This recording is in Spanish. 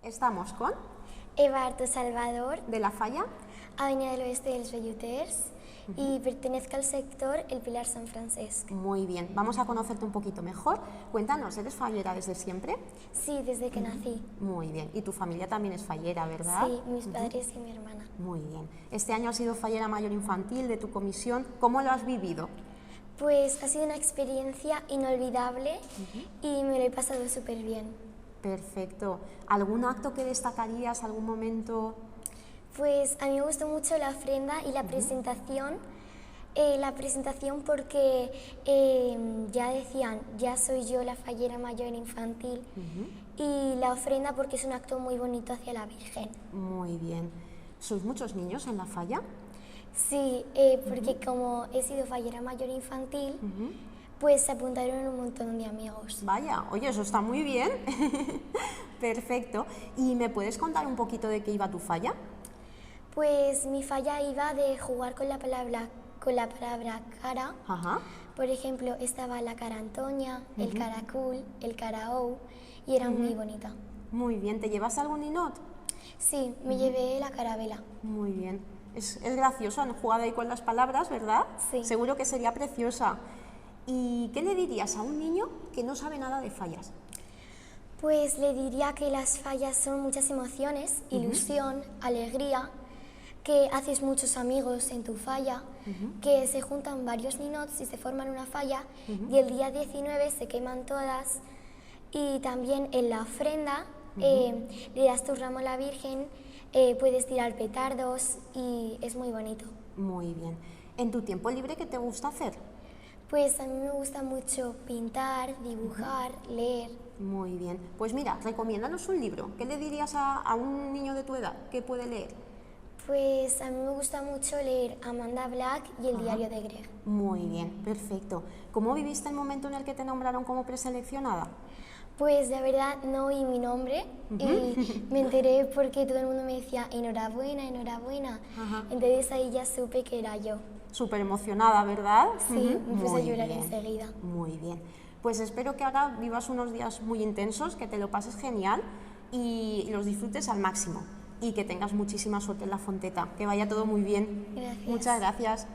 Estamos con Eva Arto Salvador, de la Falla. Avenida del Oeste dels Velluters, y pertenezco al sector El Pilar San Francesc. Muy bien, vamos a conocerte un poquito mejor. Cuéntanos, ¿eres fallera desde siempre? Sí, desde que nací. Muy bien, y tu familia también es fallera, ¿verdad? Sí, mis padres y mi hermana. Muy bien. Este año has sido fallera mayor infantil de tu comisión. ¿Cómo lo has vivido? Pues ha sido una experiencia inolvidable y me lo he pasado súper bien. Perfecto. ¿Algún acto que destacarías, algún momento? Pues a mí me gustó mucho la ofrenda y la presentación. La presentación porque ya decían, ya soy yo la fallera mayor infantil, y la ofrenda porque es un acto muy bonito hacia la Virgen. Muy bien. ¿Sois muchos niños en la Falla? Sí, porque como he sido fallera mayor infantil, pues se apuntaron un montón de amigos. Vaya, oye, eso está muy bien. Perfecto. ¿Y me puedes contar un poquito de qué iba tu falla? Pues mi falla iba de jugar con la palabra cara. Ajá. Por ejemplo, estaba la cara Antonia, el cara cool, el cara ou, y era muy bonita. Muy bien. ¿Te llevas algún ninot? Sí, me llevé la carabela. Muy bien. Es gracioso, han jugado ahí con las palabras, ¿verdad? Sí. Seguro que sería preciosa. ¿Y qué le dirías a un niño que no sabe nada de fallas? Pues le diría que las fallas son muchas emociones, ilusión, alegría, que haces muchos amigos en tu falla, que se juntan varios ninots y se forman una falla, y el día 19 se queman todas, y también en la ofrenda le das tu ramo a la Virgen, puedes tirar petardos y es muy bonito. Muy bien. ¿En tu tiempo libre qué te gusta hacer? Pues a mí me gusta mucho pintar, dibujar, leer. Muy bien. Pues mira, recomiéndanos un libro. ¿Qué le dirías a un niño de tu edad que puede leer? Pues a mí me gusta mucho leer Amanda Black y El diario de Greg. Muy bien, perfecto. ¿Cómo viviste el momento en el que te nombraron como preseleccionada? Pues la verdad no oí mi nombre y me enteré porque todo el mundo me decía enhorabuena, enhorabuena. Entonces ahí ya supe que era yo. Súper emocionada, ¿verdad? Sí, me puse a Muy llorar bien, enseguida. Muy bien. Pues espero que ahora vivas unos días muy intensos, que te lo pases genial y los disfrutes al máximo. Y que tengas muchísima suerte en la Fonteta. Que vaya todo muy bien. Gracias. Muchas gracias.